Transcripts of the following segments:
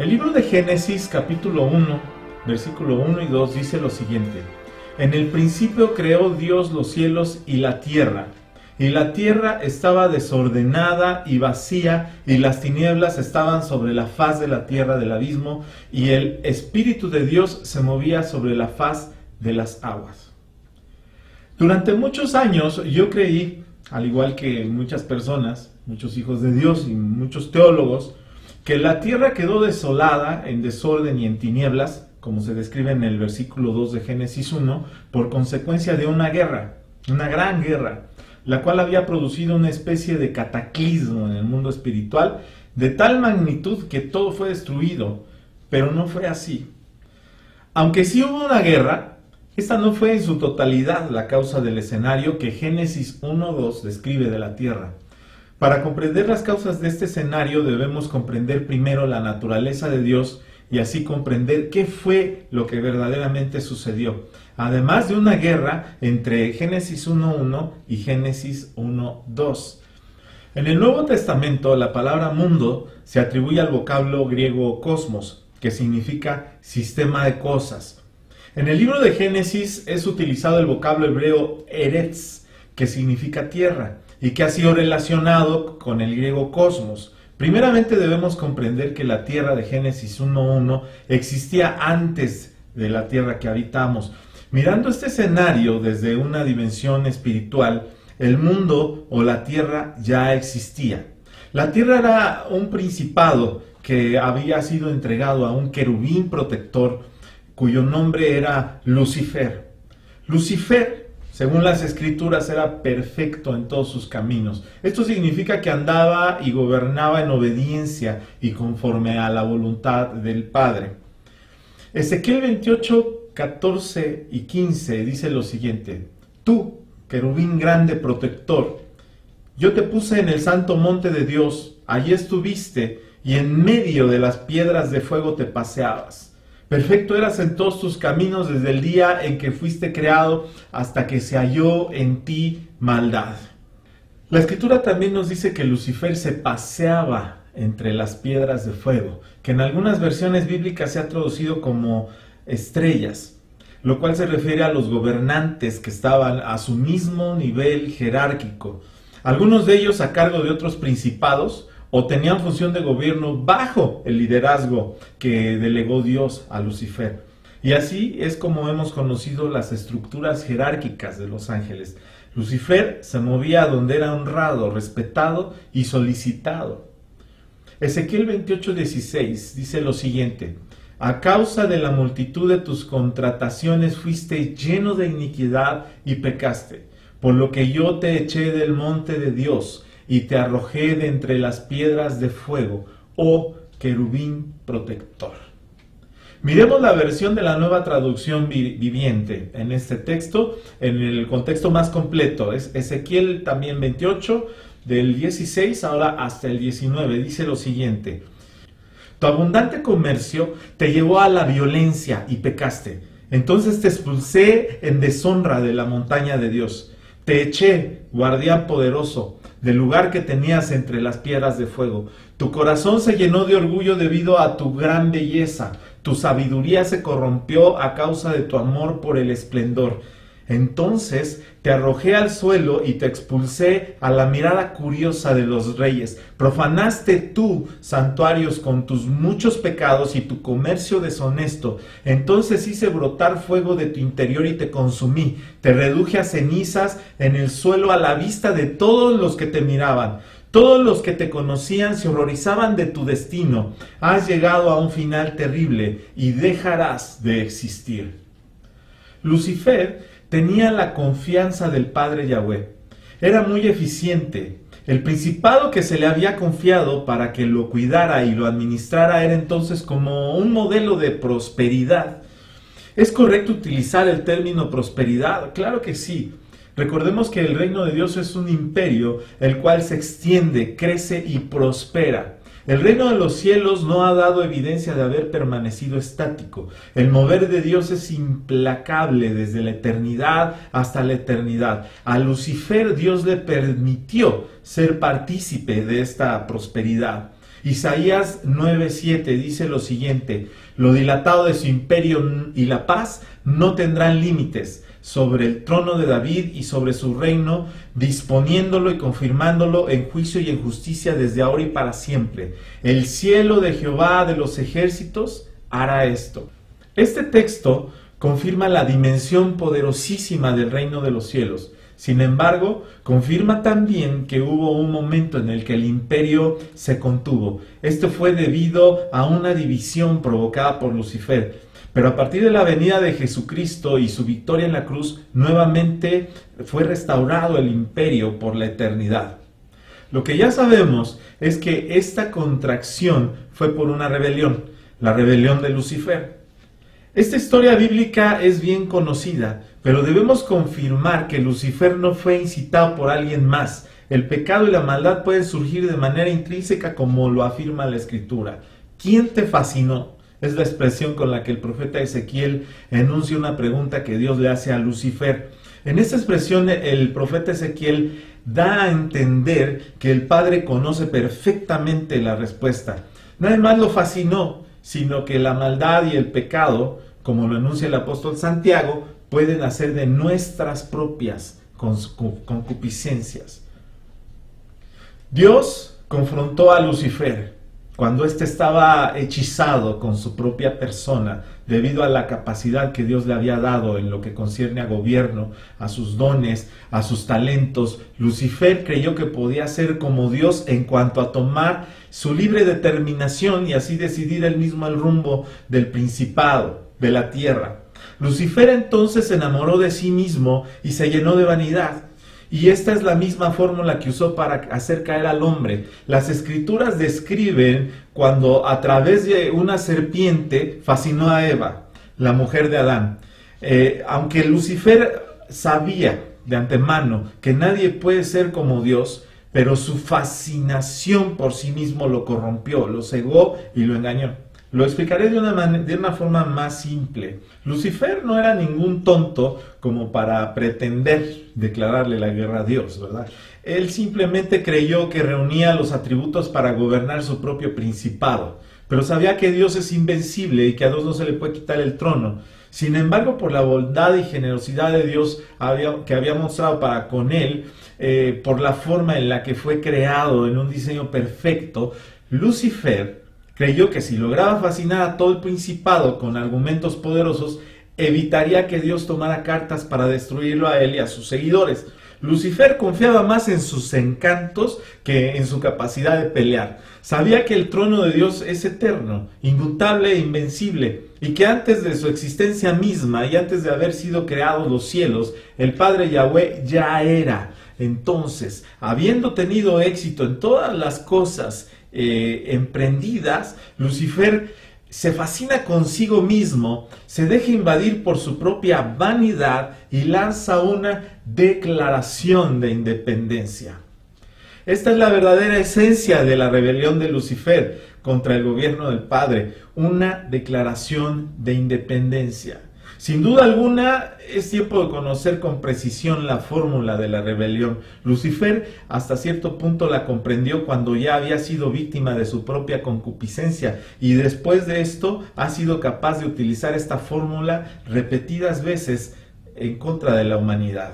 El libro de Génesis capítulo 1, versículo 1 y 2 dice lo siguiente: En el principio creó Dios los cielos y la tierra estaba desordenada y vacía, y las tinieblas estaban sobre la faz de la tierra del abismo, y el Espíritu de Dios se movía sobre la faz de las aguas. Durante muchos años yo creí, al igual que muchas personas, muchos hijos de Dios y muchos teólogos, que la tierra quedó desolada, en desorden y en tinieblas, como se describe en el versículo 2 de Génesis 1, por consecuencia de una guerra, una gran guerra, la cual había producido una especie de cataclismo en el mundo espiritual, de tal magnitud que todo fue destruido, pero no fue así. Aunque sí hubo una guerra, esta no fue en su totalidad la causa del escenario que Génesis 1:2 describe de la tierra. Para comprender las causas de este escenario debemos comprender primero la naturaleza de Dios y así comprender qué fue lo que verdaderamente sucedió, además de una guerra entre Génesis 1:1 y Génesis 1:2. En el Nuevo Testamento la palabra mundo se atribuye al vocablo griego cosmos, que significa sistema de cosas. En el libro de Génesis es utilizado el vocablo hebreo eretz, que significa tierra, y que ha sido relacionado con el griego cosmos. Primeramente debemos comprender que la tierra de Génesis 1:1 existía antes de la tierra que habitamos. Mirando este escenario desde una dimensión espiritual, el mundo o la tierra ya existía. La tierra era un principado que había sido entregado a un querubín protector, cuyo nombre era Lucifer. Lucifer, según las escrituras, era perfecto en todos sus caminos. Esto significa que andaba y gobernaba en obediencia y conforme a la voluntad del Padre. Ezequiel 28, 14 y 15 dice lo siguiente: Tú, querubín grande protector, yo te puse en el santo monte de Dios, allí estuviste, y en medio de las piedras de fuego te paseabas. Perfecto eras en todos tus caminos desde el día en que fuiste creado hasta que se halló en ti maldad. La Escritura también nos dice que Lucifer se paseaba entre las piedras de fuego, que en algunas versiones bíblicas se ha traducido como estrellas, lo cual se refiere a los gobernantes que estaban a su mismo nivel jerárquico, algunos de ellos a cargo de otros principados, o tenían función de gobierno bajo el liderazgo que delegó Dios a Lucifer. Y así es como hemos conocido las estructuras jerárquicas de los ángeles. Lucifer se movía donde era honrado, respetado y solicitado. Ezequiel 28:16 dice lo siguiente: A causa de la multitud de tus contrataciones fuiste lleno de iniquidad y pecaste, por lo que yo te eché del monte de Dios y te arrojé de entre las piedras de fuego, oh querubín protector. Miremos la versión de la Nueva Traducción Viviente en este texto, en el contexto más completo. Es Ezequiel también 28, del 16 ahora hasta el 19. Dice lo siguiente: Tu abundante comercio te llevó a la violencia y pecaste. Entonces te expulsé en deshonra de la montaña de Dios. Te eché, guardián poderoso, del lugar que tenías entre las piedras de fuego. Tu corazón se llenó de orgullo debido a tu gran belleza. Tu sabiduría se corrompió a causa de tu amor por el esplendor. Entonces te arrojé al suelo y te expulsé a la mirada curiosa de los reyes. Profanaste tú santuarios con tus muchos pecados y tu comercio deshonesto. Entonces hice brotar fuego de tu interior y te consumí. Te reduje a cenizas en el suelo a la vista de todos los que te miraban. Todos los que te conocían se horrorizaban de tu destino. Has llegado a un final terrible y dejarás de existir. Lucifer tenía la confianza del Padre Yahweh. Era muy eficiente. El principado que se le había confiado para que lo cuidara y lo administrara era entonces como un modelo de prosperidad. ¿Es correcto utilizar el término prosperidad? Claro que sí. Recordemos que el reino de Dios es un imperio, el cual se extiende, crece y prospera. El reino de los cielos no ha dado evidencia de haber permanecido estático. El mover de Dios es implacable desde la eternidad hasta la eternidad. A Lucifer Dios le permitió ser partícipe de esta prosperidad. Isaías 9:7 dice lo siguiente: lo dilatado de su imperio y la paz no tendrán límites sobre el trono de David y sobre su reino, disponiéndolo y confirmándolo en juicio y en justicia desde ahora y para siempre. El cielo de Jehová de los ejércitos hará esto. Este texto confirma la dimensión poderosísima del reino de los cielos. Sin embargo, confirma también que hubo un momento en el que el imperio se contuvo. Esto fue debido a una división provocada por Lucifer. Pero a partir de la venida de Jesucristo y su victoria en la cruz, nuevamente fue restaurado el imperio por la eternidad. Lo que ya sabemos es que esta contracción fue por una rebelión, la rebelión de Lucifer. Esta historia bíblica es bien conocida, pero debemos confirmar que Lucifer no fue incitado por alguien más. El pecado y la maldad pueden surgir de manera intrínseca, como lo afirma la Escritura. ¿Quién te fascinó? Es la expresión con la que el profeta Ezequiel enuncia una pregunta que Dios le hace a Lucifer. En esta expresión el profeta Ezequiel da a entender que el Padre conoce perfectamente la respuesta. Nada más lo fascinó, sino que la maldad y el pecado, como lo enuncia el apóstol Santiago, pueden hacer de nuestras propias concupiscencias. Dios confrontó a Lucifer cuando éste estaba hechizado con su propia persona, debido a la capacidad que Dios le había dado en lo que concierne a gobierno, a sus dones, a sus talentos. Lucifer creyó que podía ser como Dios en cuanto a tomar su libre determinación y así decidir él mismo el rumbo del principado, de la tierra. Lucifer entonces se enamoró de sí mismo y se llenó de vanidad. Y esta es la misma fórmula que usó para hacer caer al hombre. Las Escrituras describen cuando a través de una serpiente fascinó a Eva, la mujer de Adán. Aunque Lucifer sabía de antemano que nadie puede ser como Dios, pero su fascinación por sí mismo lo corrompió, lo cegó y lo engañó. Lo explicaré de una forma más simple. Lucifer no era ningún tonto como para pretender declararle la guerra a Dios, ¿verdad? Él simplemente creyó que reunía los atributos para gobernar su propio principado, pero sabía que Dios es invencible y que a Dios no se le puede quitar el trono. Sin embargo, por la bondad y generosidad de Dios que había mostrado para con él, por la forma en la que fue creado en un diseño perfecto, Lucifer creyó que si lograba fascinar a todo el principado con argumentos poderosos, evitaría que Dios tomara cartas para destruirlo a él y a sus seguidores. Lucifer confiaba más en sus encantos que en su capacidad de pelear. Sabía que el trono de Dios es eterno, inmutable e invencible, y que antes de su existencia misma y antes de haber sido creados los cielos, el Padre Yahweh ya era. Entonces, habiendo tenido éxito en todas las cosas emprendidas, Lucifer se fascina consigo mismo, se deja invadir por su propia vanidad y lanza una declaración de independencia. Esta es la verdadera esencia de la rebelión de Lucifer contra el gobierno del Padre, una declaración de independencia. Sin duda alguna, es tiempo de conocer con precisión la fórmula de la rebelión. Lucifer hasta cierto punto la comprendió cuando ya había sido víctima de su propia concupiscencia, y después de esto ha sido capaz de utilizar esta fórmula repetidas veces en contra de la humanidad.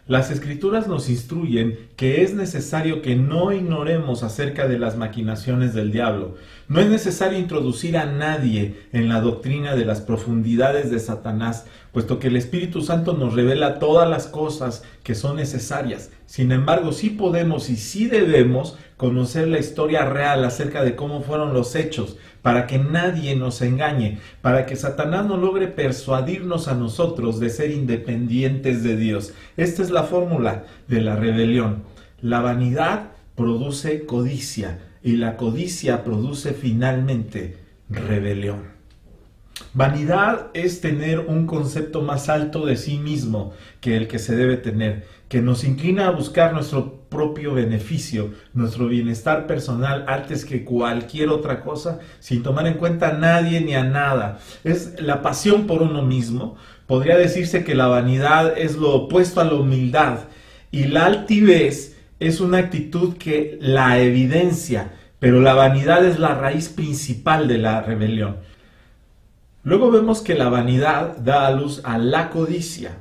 Las Escrituras nos instruyen que es necesario que no ignoremos acerca de las maquinaciones del diablo. No es necesario introducir a nadie en la doctrina de las profundidades de Satanás, puesto que el Espíritu Santo nos revela todas las cosas que son necesarias. Sin embargo, sí podemos y sí debemos conocer la historia real acerca de cómo fueron los hechos, para que nadie nos engañe, para que Satanás no logre persuadirnos a nosotros de ser independientes de Dios. Esta es la fórmula de la rebelión. La vanidad produce codicia y la codicia produce finalmente rebelión. Vanidad es tener un concepto más alto de sí mismo que el que se debe tener, que nos inclina a buscar nuestro propio beneficio, nuestro bienestar personal antes que cualquier otra cosa, sin tomar en cuenta a nadie ni a nada. Es la pasión por uno mismo. Podría decirse que la vanidad es lo opuesto a la humildad, y la altivez es una actitud que la evidencia, pero la vanidad es la raíz principal de la rebelión. Luego vemos que la vanidad da a luz a la codicia,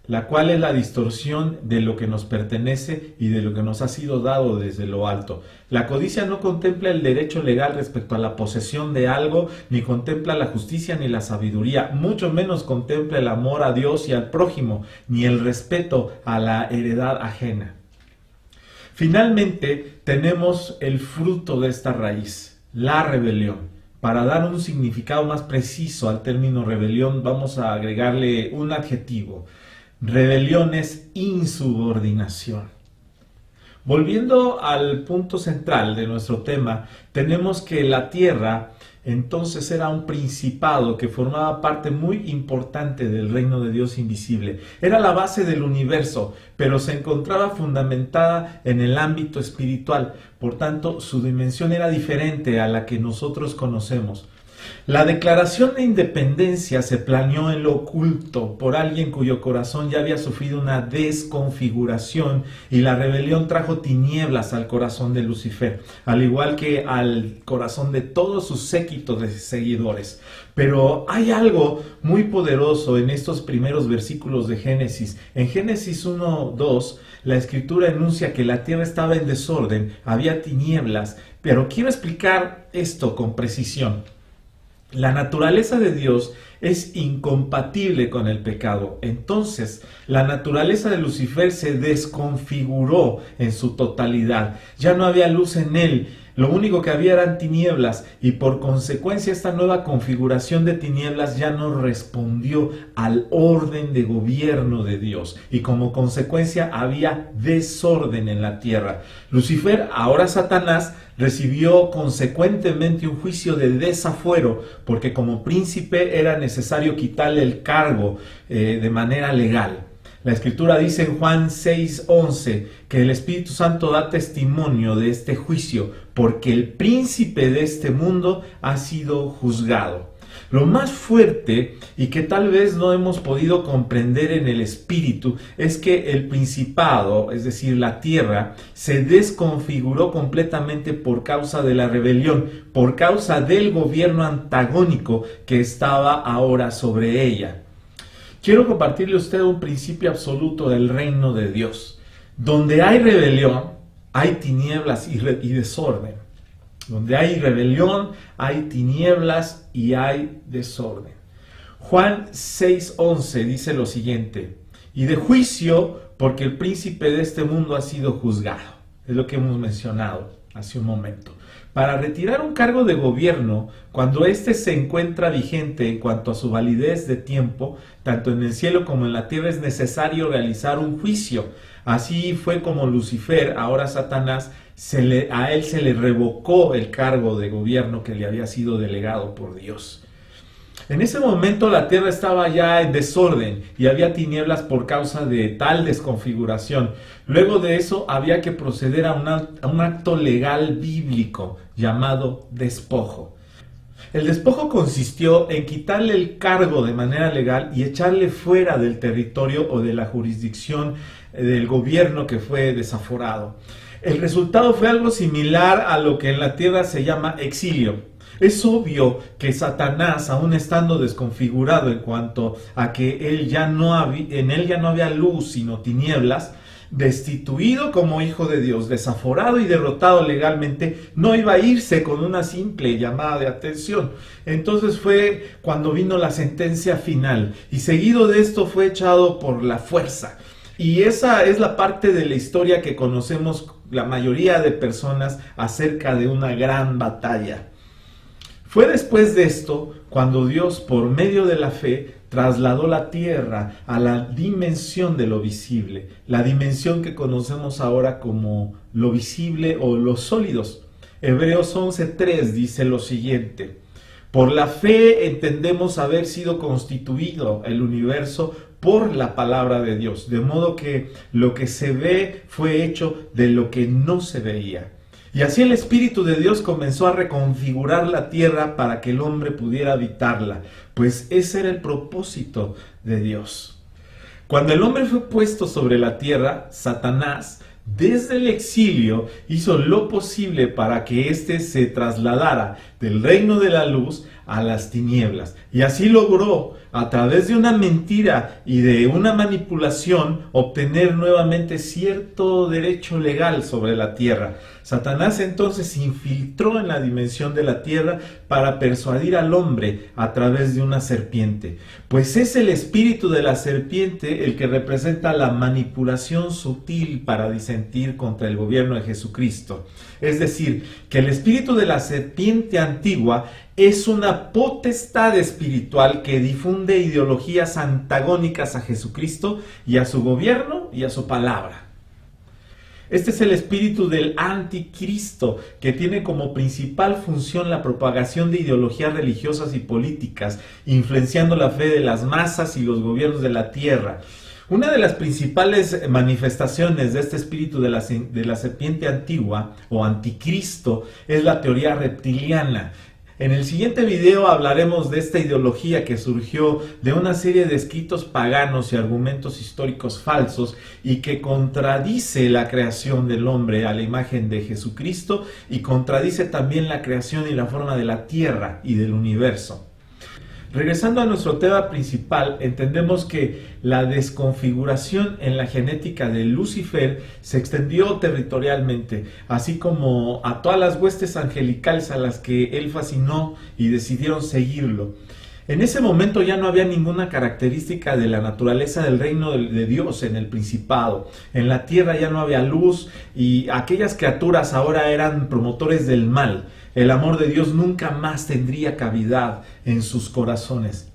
la cual es la distorsión de lo que nos pertenece y de lo que nos ha sido dado desde lo alto. La codicia no contempla el derecho legal respecto a la posesión de algo, ni contempla la justicia ni la sabiduría, mucho menos contempla el amor a Dios y al prójimo, ni el respeto a la heredad ajena. Finalmente, tenemos el fruto de esta raíz, la rebelión. Para dar un significado más preciso al término rebelión, vamos a agregarle un adjetivo. Rebelión es insubordinación. Volviendo al punto central de nuestro tema, tenemos que la tierra entonces era un principado que formaba parte muy importante del reino de Dios invisible. Era la base del universo, pero se encontraba fundamentada en el ámbito espiritual. Por tanto, su dimensión era diferente a la que nosotros conocemos. La declaración de independencia se planeó en lo oculto por alguien cuyo corazón ya había sufrido una desconfiguración, y la rebelión trajo tinieblas al corazón de Lucifer, al igual que al corazón de todos sus séquitos de seguidores. Pero hay algo muy poderoso en estos primeros versículos de Génesis. En Génesis 1:2, la escritura enuncia que la tierra estaba en desorden, había tinieblas, pero quiero explicar esto con precisión. La naturaleza de Dios es incompatible con el pecado. Entonces, la naturaleza de Lucifer se desconfiguró en su totalidad. Ya no había luz en él. Lo único que había eran tinieblas, y por consecuencia esta nueva configuración de tinieblas ya no respondió al orden de gobierno de Dios, y como consecuencia había desorden en la tierra. Lucifer, ahora Satanás, recibió consecuentemente un juicio de desafuero, porque como príncipe era necesario quitarle el cargo de manera legal. La Escritura dice en Juan 6:11 que el Espíritu Santo da testimonio de este juicio, porque el príncipe de este mundo ha sido juzgado. Lo más fuerte, y que tal vez no hemos podido comprender en el Espíritu, es que el principado, es decir, la tierra, se desconfiguró completamente por causa de la rebelión, por causa del gobierno antagónico que estaba ahora sobre ella. Quiero compartirle a usted un principio absoluto del reino de Dios. Donde hay rebelión, hay tinieblas y desorden. Donde hay rebelión, hay tinieblas y hay desorden. Juan 6:11 dice lo siguiente: y de juicio, porque el príncipe de este mundo ha sido juzgado. Es lo que hemos mencionado hace un momento. Para retirar un cargo de gobierno, cuando éste se encuentra vigente en cuanto a su validez de tiempo, tanto en el cielo como en la tierra, es necesario realizar un juicio. Así fue como Lucifer, ahora Satanás, a él se le revocó el cargo de gobierno que le había sido delegado por Dios. En ese momento la tierra estaba ya en desorden y había tinieblas por causa de tal desconfiguración. Luego de eso había que proceder a un acto legal bíblico llamado despojo. El despojo consistió en quitarle el cargo de manera legal y echarle fuera del territorio o de la jurisdicción del gobierno que fue desaforado. El resultado fue algo similar a lo que en la tierra se llama exilio. Es obvio que Satanás, aún estando desconfigurado en cuanto a que en él ya no había luz sino tinieblas, destituido como hijo de Dios, desaforado y derrotado legalmente, no iba a irse con una simple llamada de atención. Entonces fue cuando vino la sentencia final, y seguido de esto fue echado por la fuerza. Y esa es la parte de la historia que conocemos la mayoría de personas acerca de una gran batalla. Fue después de esto cuando Dios, por medio de la fe, trasladó la tierra a la dimensión de lo visible, la dimensión que conocemos ahora como lo visible o los sólidos. Hebreos 11:3 dice lo siguiente: por la fe entendemos haber sido constituido el universo por la palabra de Dios, de modo que lo que se ve fue hecho de lo que no se veía. Y así el Espíritu de Dios comenzó a reconfigurar la tierra para que el hombre pudiera habitarla, pues ese era el propósito de Dios. Cuando el hombre fue puesto sobre la tierra, Satanás desde el exilio hizo lo posible para que éste se trasladara del reino de la luz a las tinieblas. Y así logró, a través de una mentira y de una manipulación, obtener nuevamente cierto derecho legal sobre la tierra. Satanás entonces se infiltró en la dimensión de la tierra para persuadir al hombre a través de una serpiente. Pues es el espíritu de la serpiente el que representa la manipulación sutil para disentir contra el gobierno de Jesucristo. Es decir, que el espíritu de la serpiente antigua es una potestad espiritual que difunde ideologías antagónicas a Jesucristo y a su gobierno y a su palabra. Este es el espíritu del anticristo, que tiene como principal función la propagación de ideologías religiosas y políticas, influenciando la fe de las masas y los gobiernos de la tierra. Una de las principales manifestaciones de este espíritu de la serpiente antigua o anticristo es la teoría reptiliana. En el siguiente video hablaremos de esta ideología que surgió de una serie de escritos paganos y argumentos históricos falsos y que contradice la creación del hombre a la imagen de Jesucristo y contradice también la creación y la forma de la tierra y del universo. Regresando a nuestro tema principal, entendemos que la desconfiguración en la genética de Lucifer se extendió territorialmente, así como a todas las huestes angelicales a las que él fascinó y decidieron seguirlo. En ese momento ya no había ninguna característica de la naturaleza del reino de Dios en el principado. En la tierra ya no había luz y aquellas criaturas ahora eran promotores del mal. El amor de Dios nunca más tendría cavidad en sus corazones.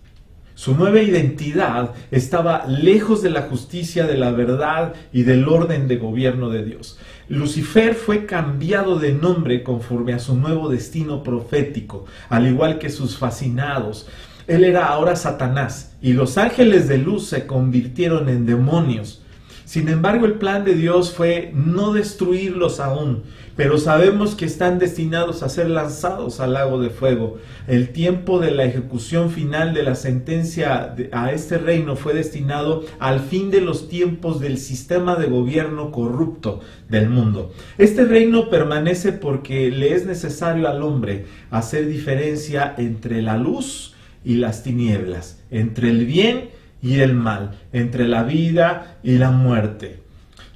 Su nueva identidad estaba lejos de la justicia, de la verdad y del orden de gobierno de Dios. Lucifer fue cambiado de nombre conforme a su nuevo destino profético, al igual que sus fascinados. Él era ahora Satanás y los ángeles de luz se convirtieron en demonios. Sin embargo, el plan de Dios fue no destruirlos aún, pero sabemos que están destinados a ser lanzados al lago de fuego. El tiempo de la ejecución final de la sentencia a este reino fue destinado al fin de los tiempos del sistema de gobierno corrupto del mundo. Este reino permanece porque le es necesario al hombre hacer diferencia entre la luz y las tinieblas, entre el bien y el mal, entre la vida y la muerte.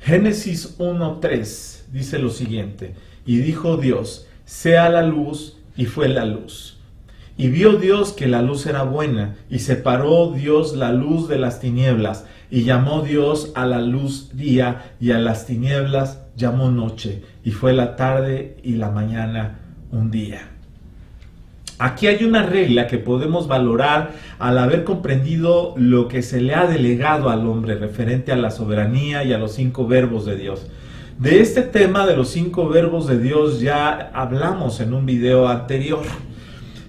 Génesis 1:3 dice lo siguiente: y dijo Dios, sea la luz, y fue la luz. Y vio Dios que la luz era buena, y separó Dios la luz de las tinieblas, y llamó Dios a la luz día, y a las tinieblas llamó noche, y fue la tarde y la mañana un día. Aquí hay una regla que podemos valorar al haber comprendido lo que se le ha delegado al hombre referente a la soberanía y a los 5 verbos de Dios. De este tema de los 5 verbos de Dios ya hablamos en un video anterior.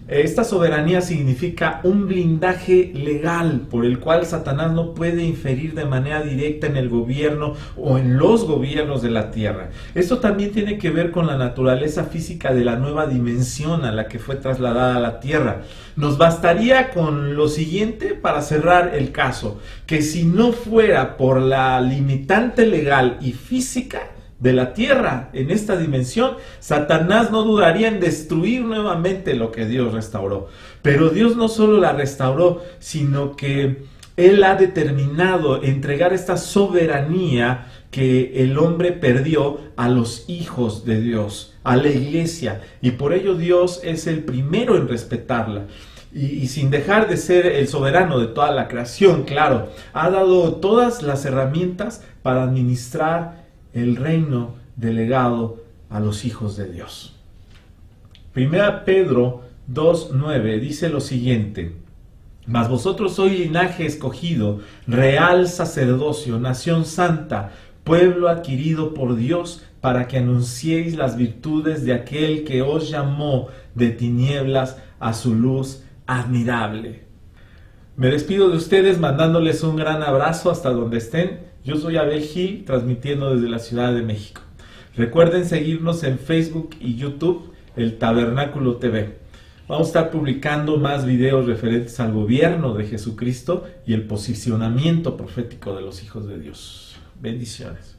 Esta soberanía significa un blindaje legal por el cual Satanás no puede inferir de manera directa en el gobierno o en los gobiernos de la tierra. Esto también tiene que ver con la naturaleza física de la nueva dimensión a la que fue trasladada la tierra. Nos bastaría con lo siguiente para cerrar el caso, que si no fuera por la limitante legal y física de la tierra en esta dimensión, Satanás no dudaría en destruir nuevamente lo que Dios restauró. Pero Dios no solo la restauró, sino que Él ha determinado entregar esta soberanía que el hombre perdió a los hijos de Dios, a la iglesia, y por ello Dios es el primero en respetarla. Y sin dejar de ser el soberano de toda la creación, claro, ha dado todas las herramientas para administrar el reino delegado a los hijos de Dios. 1 Pedro 2:9 dice lo siguiente: mas vosotros sois linaje escogido, real sacerdocio, nación santa, pueblo adquirido por Dios, para que anunciéis las virtudes de aquel que os llamó de tinieblas a su luz admirable. Me despido de ustedes mandándoles un gran abrazo hasta donde estén. Yo soy Abel Gil, transmitiendo desde la Ciudad de México. Recuerden seguirnos en Facebook y YouTube, El Tabernáculo TV. Vamos a estar publicando más videos referentes al gobierno de Jesucristo y el posicionamiento profético de los hijos de Dios. Bendiciones.